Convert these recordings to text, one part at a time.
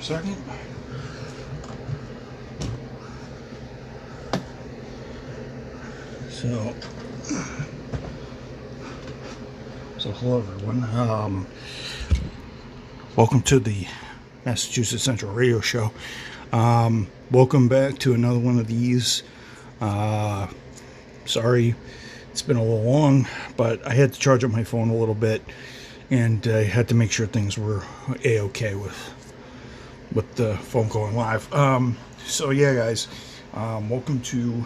second. So hello everyone. Welcome to the Massachusetts Central Radio Show. Welcome back to another one of these. Sorry, it's been a little long, but I had to charge up my phone a little bit, and I had to make sure things were a-okay with the phone going live. So yeah, guys, welcome to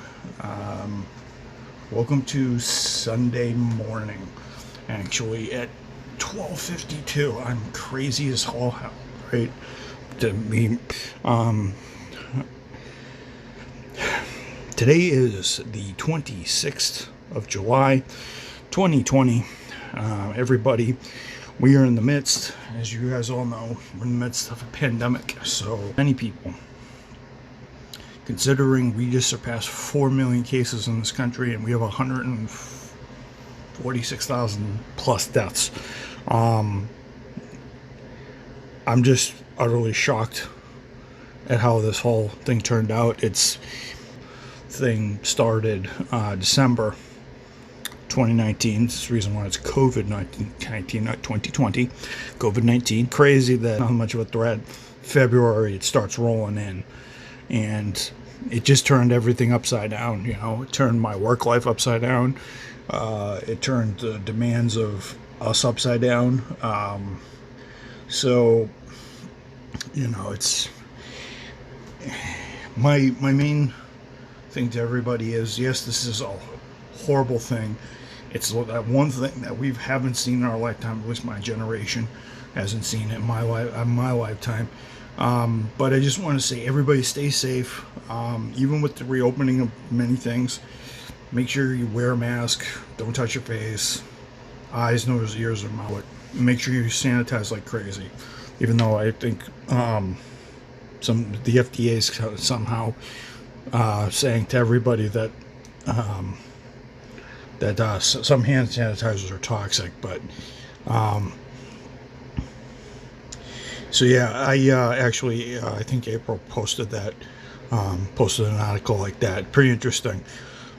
Sunday morning. Actually, at 12:52, I'm crazy as all hell, right? To me, today is the 26th of July, 2020. Everybody, we are in the midst, as you guys all know, we're in the midst of a pandemic. So many people, considering we just surpassed 4 million cases in this country and we have 146,000 plus deaths. I'm just utterly shocked at how this whole thing turned out. It's thing started December 2019. This is the reason why it's COVID-19, not 2020. COVID-19. Crazy that not much of a threat. February it starts rolling in, and it just turned everything upside down. You know, it turned my work life upside down. It turned the demands of us upside down. So, you know, it's my main thing to everybody is, yes, this is a horrible thing. It's that one thing that we haven't seen in our lifetime. At least my generation hasn't seen it in my lifetime. But I just want to say, everybody stay safe. Even with the reopening of many things, make sure you wear a mask. Don't touch your face, eyes, nose, ears, or mouth. Make sure you sanitize like crazy. Even though I think the FDA is somehow saying to everybody that some hand sanitizers are toxic, but so yeah, I think April posted an article like that. Pretty interesting.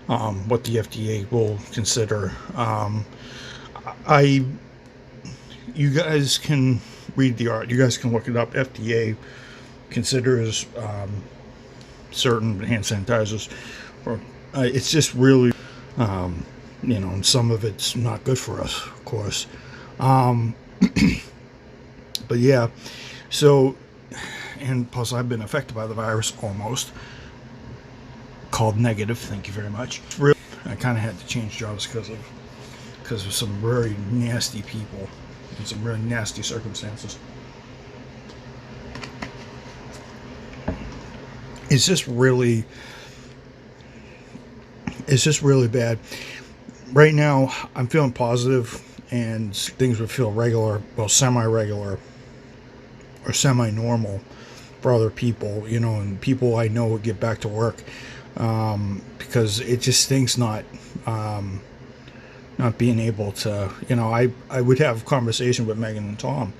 What the FDA will consider. You guys can read the art. You guys can look it up. FDA considers certain hand sanitizers. It's just really, and some of it's not good for us, of course. But yeah, so, and plus I've been affected by the virus almost. Called negative. Thank you very much. Really, I kind of had to change jobs because of some very nasty people and some really nasty circumstances. It's just really bad. Right now, I'm feeling positive, and things would feel regular, well, semi-regular or semi-normal for other people, and people I know would get back to work. Because it just stinks not being able to, I would have a conversation with Megan and Tom,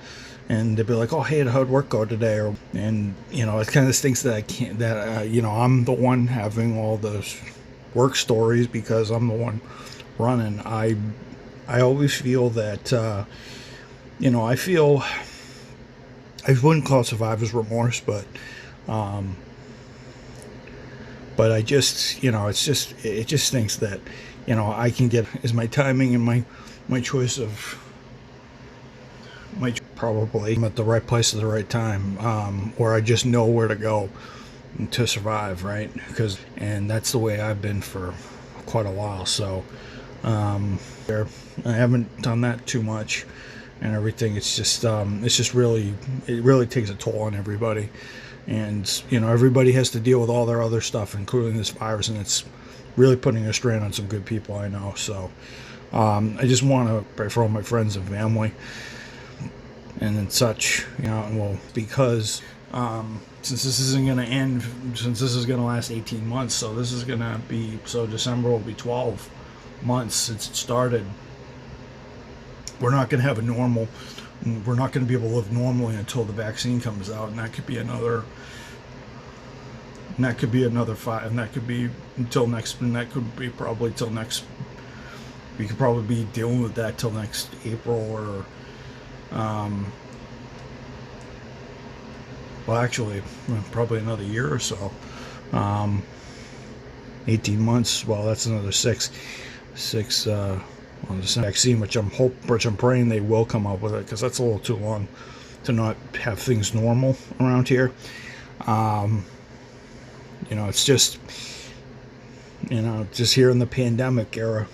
and they'd be like, "Oh, hey, how'd work go today?" And it kind of stinks that I can't, I'm the one having all the work stories because I'm the one running. I always feel that, I wouldn't call it survivor's remorse, but I just, it just stinks that, I can get, is my timing and my choice of, probably I'm at the right place at the right time, or I just know where to go to survive, right? And that's the way I've been for quite a while. So, I haven't done that too much and everything. It's just really, it really takes a toll on everybody. And, everybody has to deal with all their other stuff, including this virus, and it's really putting a strain on some good people I know. So I just want to pray for all my friends and family and such, because since this isn't going to end, since this is going to last 18 months, so this is going to be, so December will be 12 months since it started. We're not going to have a normal And we're not going to be able to live normally until the vaccine comes out, and that could be another. And that could be another 5, and that could be until next, and that could be probably till next. We could probably be dealing with that till next April, or, well, actually, probably another year or so. 18 months. Well, that's another six. On the vaccine, which I'm praying they will come up with it, because that's a little too long to not have things normal around here. It's just, just here in the pandemic era,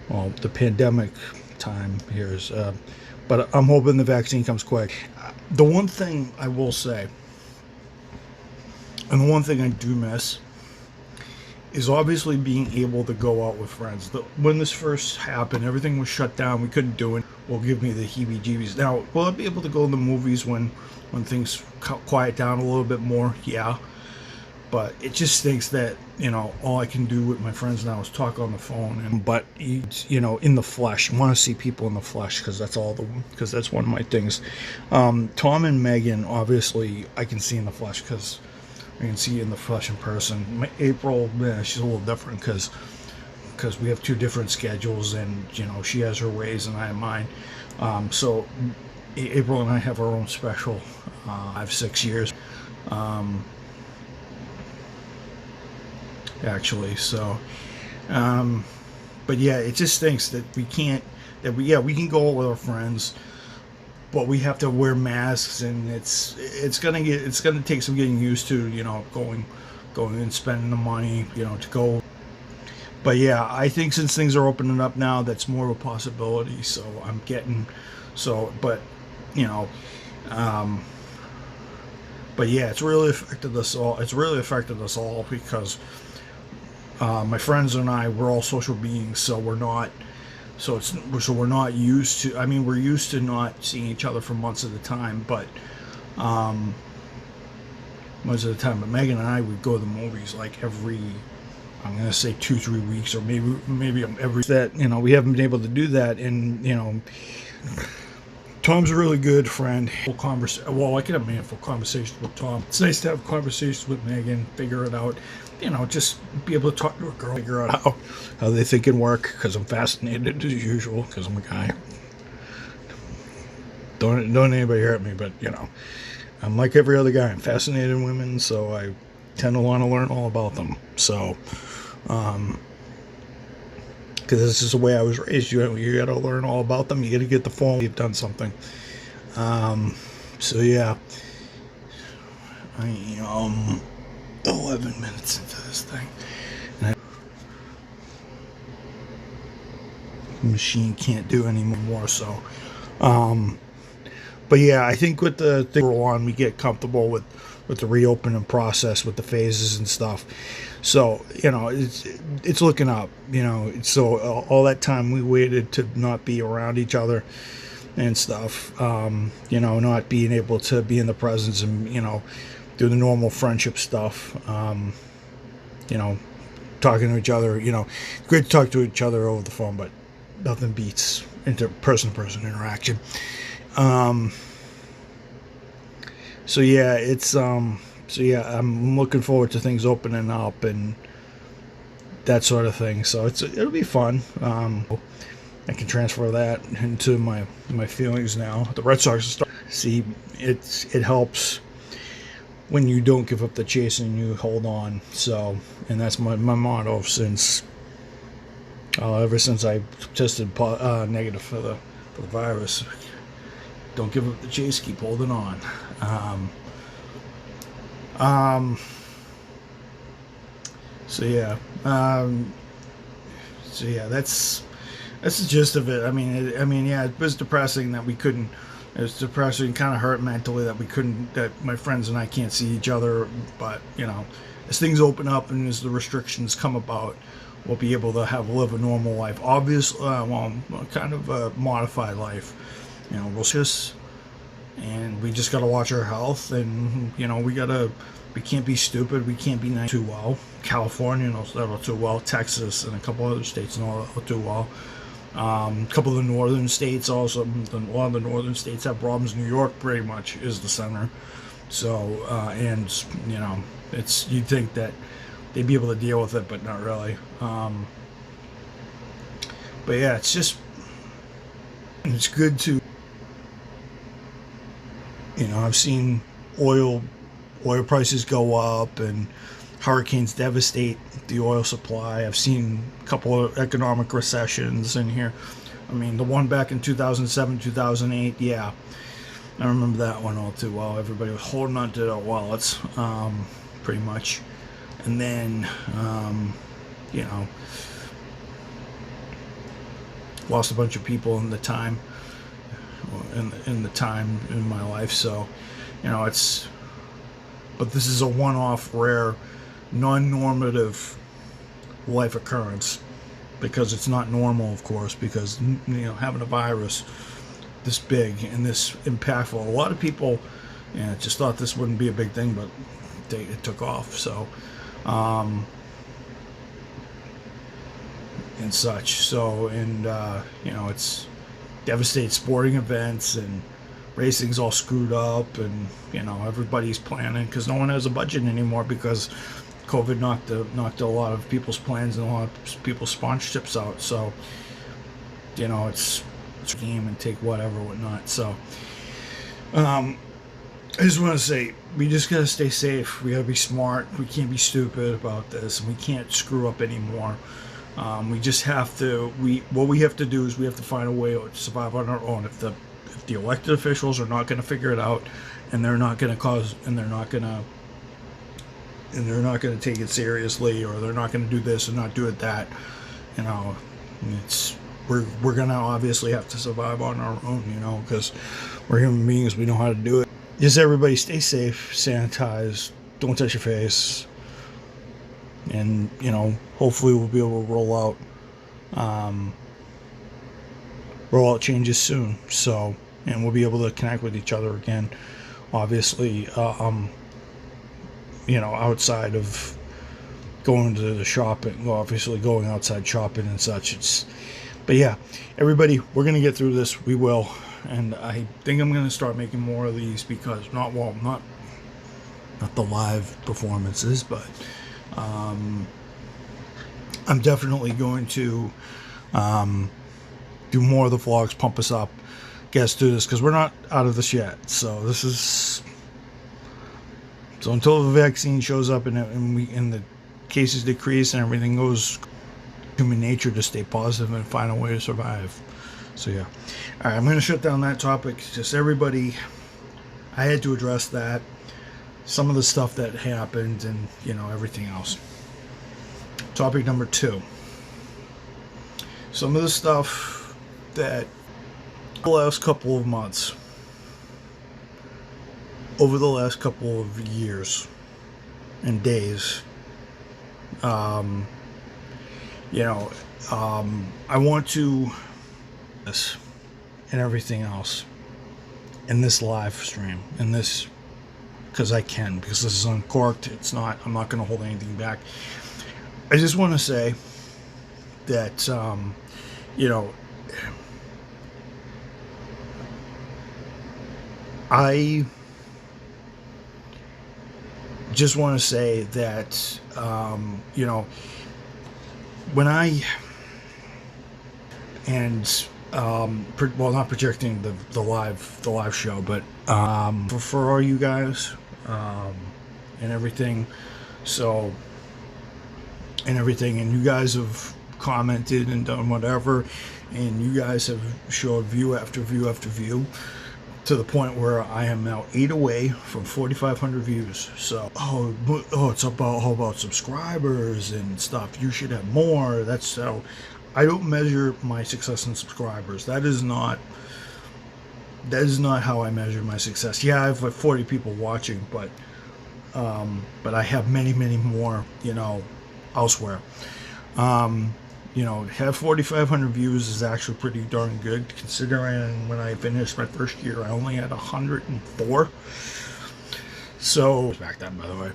well, the pandemic time here is, but I'm hoping the vaccine comes quick. The one thing I will say, and the one thing I do miss, is obviously being able to go out with friends. When this first happened, everything was shut down. We couldn't do it. Will give me the heebie-jeebies. Now, will I be able to go to the movies when things quiet down a little bit more? Yeah. But it just stinks that, all I can do with my friends now is talk on the phone. But, in the flesh. I want to see people in the flesh, because that's one of my things. Tom and Megan, obviously, I can see in the flesh, because I can see in the flesh in person. April, she's a little different, because we have two different schedules, and she has her ways and I have mine. So April and I have our own special 5-6 years, actually. So, but yeah, it just stinks that we can't. We can go out with our friends, but we have to wear masks, and it's gonna take some getting used to, going and spending the money, to go. But yeah, I think since things are opening up now, that's more of a possibility. So but yeah, it's really affected us all. Because my friends and I, we're all social beings, so we're not used to. I mean, we're used to not seeing each other for months at a time, but But Megan and I would go to the movies like every, I'm gonna say 2-3 weeks, or maybe every. That we haven't been able to do that, and Tom's a really good friend. Well, I can have meaningful conversations with Tom. It's nice to have conversations with Megan, figure it out. Just be able to talk to a girl, figure out how they think and work, because I'm fascinated as usual, because I'm a guy. Don't anybody hurt me, but I'm like every other guy. I'm fascinated in women, so I tend to want to learn all about them. So, because this is the way I was raised. You got to learn all about them. You got to get the phone. You've done something. So yeah, I 11 minutes into this thing, and the machine can't do any more. So, but yeah, I think with the thing we're on, we get comfortable with the reopening process, with the phases and stuff. So it's looking up. So all that time we waited to not be around each other and stuff. Not being able to be in the presence and do the normal friendship stuff. Talking to each other. Great to talk to each other over the phone, but nothing beats person-to-person interaction. So yeah, I'm looking forward to things opening up and that sort of thing. So it'll be fun. I can transfer that into my feelings now. The Red Sox see it helps when you don't give up the chase and you hold on. So, and that's my motto ever since I tested negative for the virus. Don't give up the chase, keep holding on. So yeah, that's the gist of it. I mean, yeah, it was depressing that we couldn't. It was depressing, kind of hurt mentally that my friends and I can't see each other. But as things open up and as the restrictions come about, we'll be able to live a normal life. Obviously, kind of a modified life. We'll just and we just got to watch our health, and we can't be stupid, we can't be nice too well. California knows that all too well, Texas and a couple other states know that all too well. A couple of the northern states also, a lot of the northern states have problems. New York pretty much is the center. So, and, you'd think that they'd be able to deal with it, but not really. But yeah, it's good to, I've seen oil prices go up and hurricanes devastate the oil supply. I've seen a couple of economic recessions in here. I mean, the one back in 2007, 2008, yeah, I remember that one all too well. Everybody was holding on to their wallets, pretty much. And then, lost a bunch of people in the time, in my life. So, but this is a one-off, rare, non-normative life occurrence, because it's not normal, of course, because having a virus this big and this impactful, a lot of people just thought this wouldn't be a big thing, but it took off. So and such. So, and it's devastates sporting events, and racing's all screwed up, and everybody's planning because no one has a budget anymore, because COVID knocked a lot of people's plans and a lot of people's sponsorships out. So it's a game and take whatnot. So I just want to say, we just gotta stay safe. We gotta be smart. We can't be stupid about this, and we can't screw up anymore. We just have to. What we have to do is we have to find a way to survive on our own. If the elected officials are not going to figure it out, and they're not going to take it seriously, or they're not going to do this and not do it that, we're going to obviously have to survive on our own, because we're human beings. We know how to do it. Just everybody stay safe, sanitize, don't touch your face, and hopefully we'll be able to roll out changes soon. So, and we'll be able to connect with each other again, obviously, outside of going to the shopping, obviously going outside shopping and such. But yeah, everybody, we're going to get through this. We will. And I think I'm going to start making more of these, because not the live performances, but I'm definitely going to do more of the vlogs, pump us up, get us through this, because we're not out of this yet. So until the vaccine shows up and the cases decrease and everything goes, human nature to stay positive and find a way to survive. So yeah, all right, I'm going to shut down that topic. Just everybody, I had to address that, some of the stuff that happened, and everything else. Topic number 2. Some of the stuff that the last couple of months, over the last couple of years and days, I want to this and everything else in this live stream, in this, because this is uncorked. I'm not going to hold anything back. I just want to say that I just want to say that when I not projecting the live show, but for all you guys and everything, and you guys have commented and done whatever, and you guys have showed view after view after view, to the point where I am now 8 away from 4,500 views. So it's about subscribers and stuff. You should have more. That's how I don't measure my success in subscribers. That is not how I measure my success. Yeah, I have like 40 people watching, but I have many more, elsewhere. You know, to have 4,500 views is actually pretty darn good, considering when I finished my first year, I only had 104. So back then, by the way.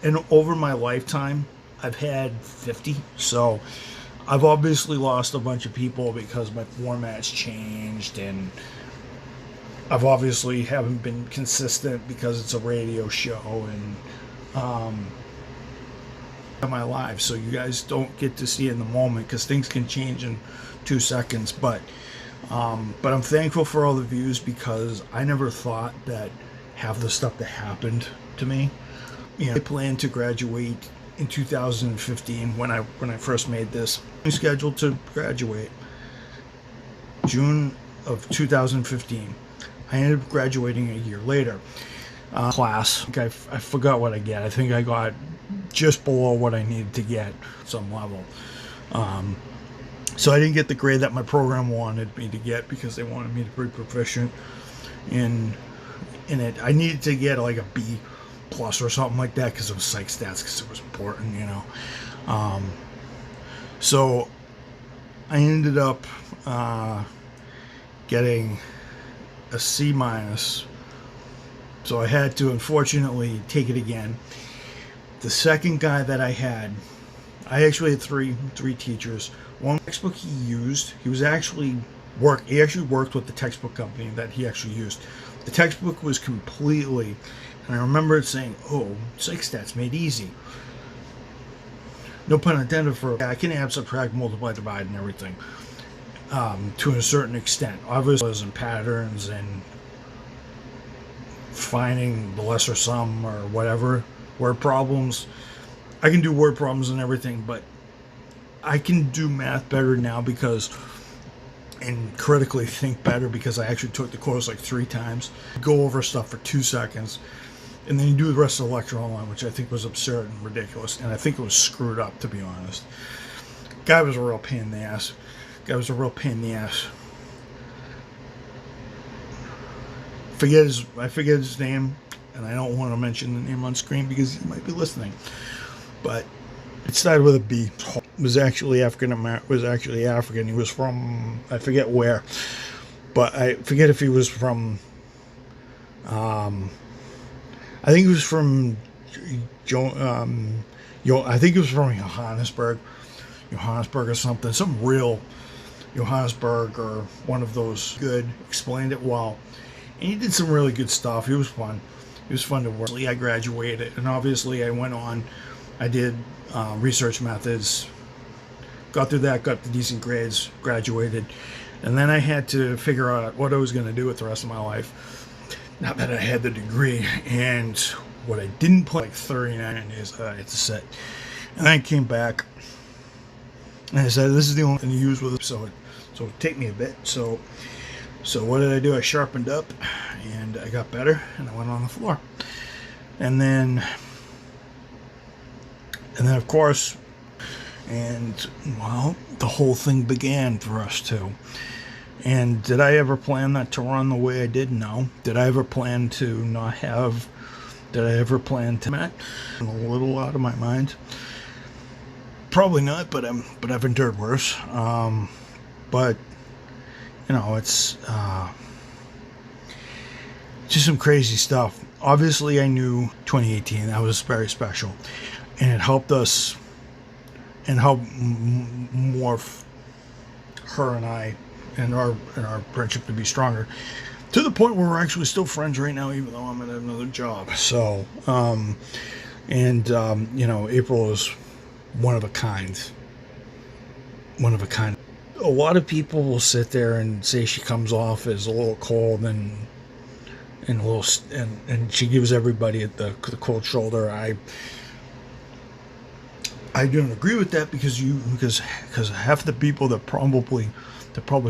And over my lifetime, I've had 50. So I've obviously lost a bunch of people because my format's changed, and I've obviously haven't been consistent because it's a radio show, and my live, so you guys don't get to see it in the moment because things can change in 2 seconds. But I'm thankful for all the views, because I never thought that half the stuff that happened to me. You know, I planned to graduate in 2015 when I first made this. I'm scheduled to graduate June of 2015. I ended up graduating a year later. Class, I forgot what I get. I think I got just below what I needed to get some level. So I didn't get the grade that my program wanted me to get, because they wanted me to be proficient in it. I needed to get like a B plus or something like that, because it was psych stats, because it was important, you know. So I ended up getting a C minus. So I had to, unfortunately, take it again. The second guy that I actually had three teachers. One textbook he used, he actually worked with the textbook company that he actually used. The textbook was completely, and I remember it saying, "Oh, psych stats made easy." No pun intended. I can add, subtract, multiply, divide, and everything to a certain extent. Obviously, in patterns and finding the lesser sum or whatever, word problems. I can do word problems and everything, but I can do math better now and critically think better, because I actually took the course like 3 times. Go over stuff for 2 seconds, and then you do the rest of the lecture online, which I think was absurd and ridiculous, and I think it was screwed up, to be honest. Guy was a real pain in the ass. I forget his name, and I don't want to mention the name on screen because he might be listening. But it started with a B. Was actually African. He was from, I forget where, but I forget if he was from. I think he was from I think he was from Johannesburg or something. Some real Johannesburg, or one of those good. Explained it well. And he did some really good stuff. He was fun. It was fun to work. I graduated, and obviously I went on. I did research methods. Got through that, got the decent grades, graduated. And then I had to figure out what I was going to do with the rest of my life. Not that I had the degree. And what I didn't put, like 39 is I had to sit. And then I came back, and I said, this is the only thing to use with it. So it take me a bit. So what did I do? I sharpened up, and I got better, and I went on the floor. And then of course, the whole thing began for us too. And did I ever plan that to run the way I did? No. Did I ever plan to not have? Did I ever plan to? A little out of my mind. Probably not, but I've endured worse. But you know, it's just some crazy stuff. Obviously, I knew 2018, that was very special, and it helped us and helped morph her and I and our friendship to be stronger, to the point where we're actually still friends right now, even though I'm at another job. So, you know, April is one of a kind. A lot of people will sit there and say she comes off as a little cold and she gives everybody the cold shoulder. I don't agree with that, because half the people that probably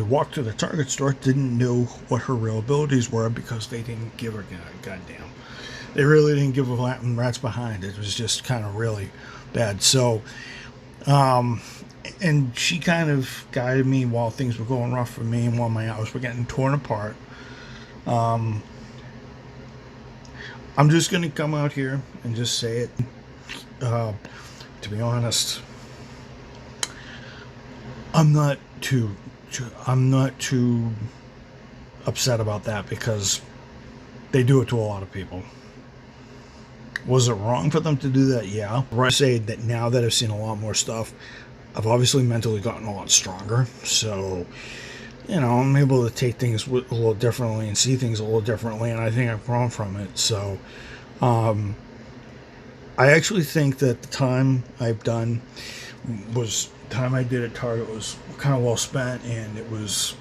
walked to the Target store didn't know what her real abilities were, because they didn't give her goddamn. They really didn't give a rat's behind. It was just kind of really bad. So, and she kind of guided me while things were going rough for me and while my hours were getting torn apart. I'm just going to come out here and just say it. To be honest, I'm not too I'm not too upset about that because they do it to a lot of people. Was it wrong for them to do that? Yeah. I say that now that I've seen a lot more stuff, I've obviously mentally gotten a lot stronger. So, I'm able to take things a little differently and see things a little differently, and I think I've grown from it. So, I actually think that the time I've done was time I did at Target was kind of well spent, and it was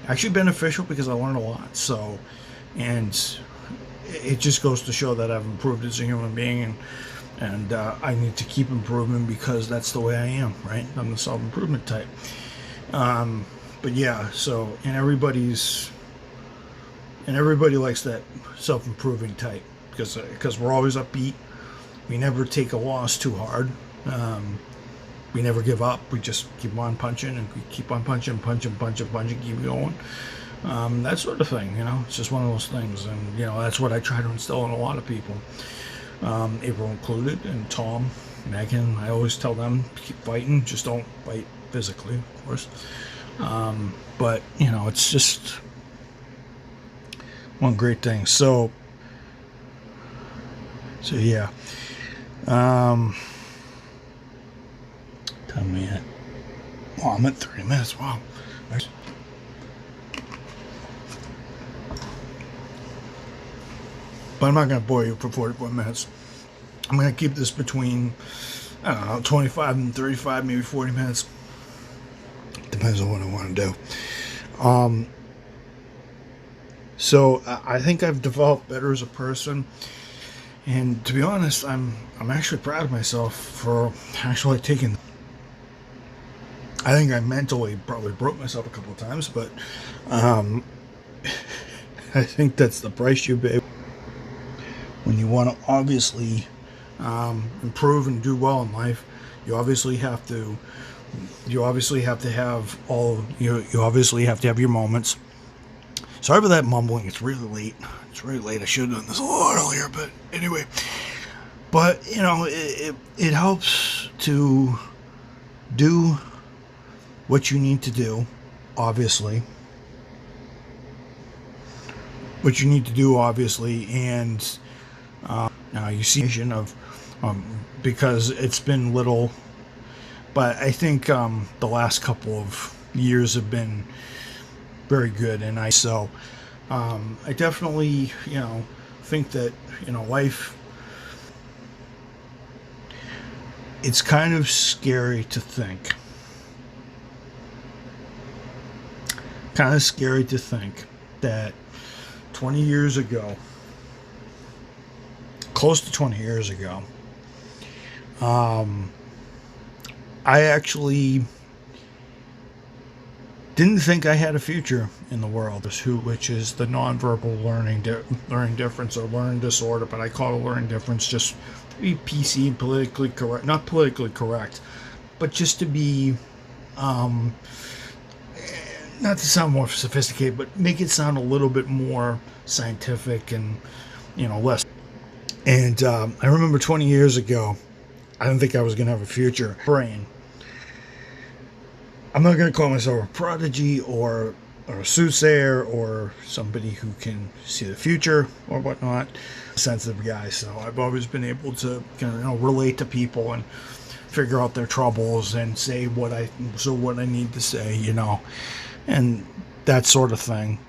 actually beneficial because I learned a lot. So, and it just goes to show that I've improved as a human being, and I need to keep improving because that's the way I am, right? I'm the self-improvement type. But yeah, so and everybody likes that self-improving type because we're always upbeat. We never take a loss too hard. We never give up. We just keep on punching and we keep on punching, keep going. That sort of thing, it's just one of those things. And, that's what I try to instill in a lot of people. April included, and Tom, Megan, I always tell them, keep fighting, just don't fight physically, of course. But, it's just one great thing. So yeah. Time we at? Oh, I'm at 3 minutes. Wow. But I'm not going to bore you for 44 minutes. I'm going to keep this between, 25 and 35, maybe 40 minutes. Depends on what I want to do. So I think I've developed better as a person. And to be honest, I'm actually proud of myself for actually taking. I think I mentally probably broke myself a couple of times, but I think that's the price you pay when you want to obviously improve and do well in life. You obviously have to have you obviously have to have your moments. Sorry for that mumbling. It's really late. I should have done this a lot earlier, but anyway. But it helps to do what you need to do, obviously. And now you see of because it's been little, but I think the last couple of years have been very good, and I definitely think that life, it's kind of scary to think that 20 years ago, close to 20 years ago, I actually didn't think I had a future in the world, which is the nonverbal learning difference or learning disorder, but I call it learning difference just to be PC and politically correct, not politically correct, but just to be, not to sound more sophisticated, but make it sound a little bit more scientific and, less. And I remember 20 years ago, I didn't think I was going to have a future. Brain. I'm not going to call myself a prodigy or a soothsayer or somebody who can see the future or whatnot. Sensitive guy, so I've always been able to relate to people and figure out their troubles and say what I need to say, and that sort of thing.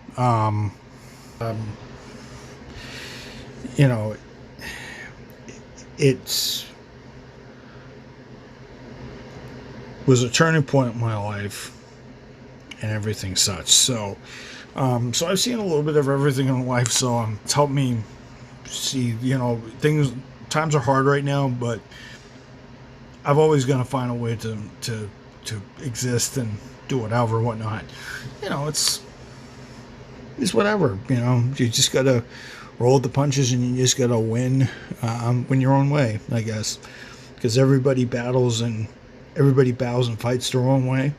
It was a turning point in my life and everything such. So I've seen a little bit of everything in life. So it's helped me see, things. Times are hard right now, but I've always going to find a way to exist and do whatever, whatnot. It's whatever. You just gotta roll the punches and you just gotta win your own way, I guess, because everybody bows and fights their own way,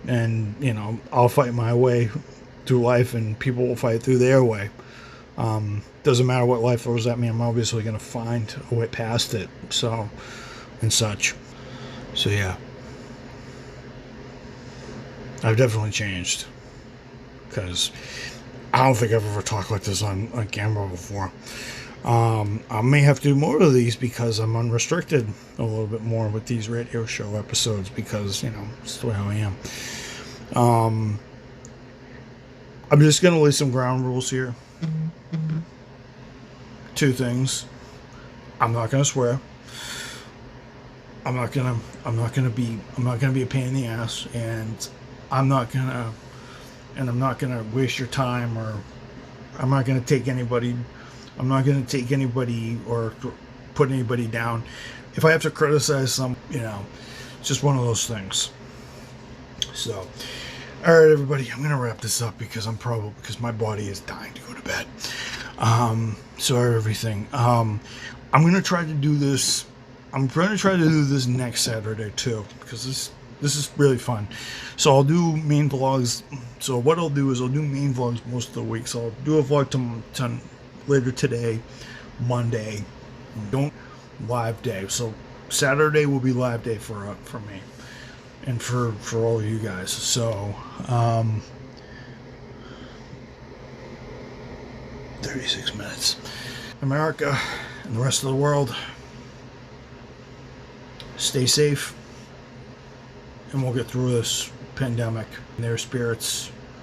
and I'll fight my way through life, and people will fight through their way. Doesn't matter what life throws at me, I'm obviously going to find a way past it. So, and such. So yeah. I've definitely changed, because I don't think I've ever talked like this on camera before. I may have to do more of these because I'm unrestricted a little bit more with these radio show episodes, because, you know, it's the way I am. I'm just going to lay some ground rules here. Two things. I'm not going to swear. I'm not going to be a pain in the ass, and I'm not going to waste your time, or I'm not going to take anybody or put anybody down. If I have to criticize some, you know, it's just one of those things. So, all right, everybody, I'm gonna wrap this up because my body is dying to go to bed. So everything. I'm gonna try to do this. I'm going to try to do this next Saturday too, because this is really fun. So I'll do main vlogs. So what I'll do is I'll do main vlogs most of the week. So I'll do a vlog later today, Monday. Don't live day. So Saturday will be live day for me and for all of you guys. So 36 minutes. America and the rest of the world, stay safe, and we'll get through this pandemic. Their spirits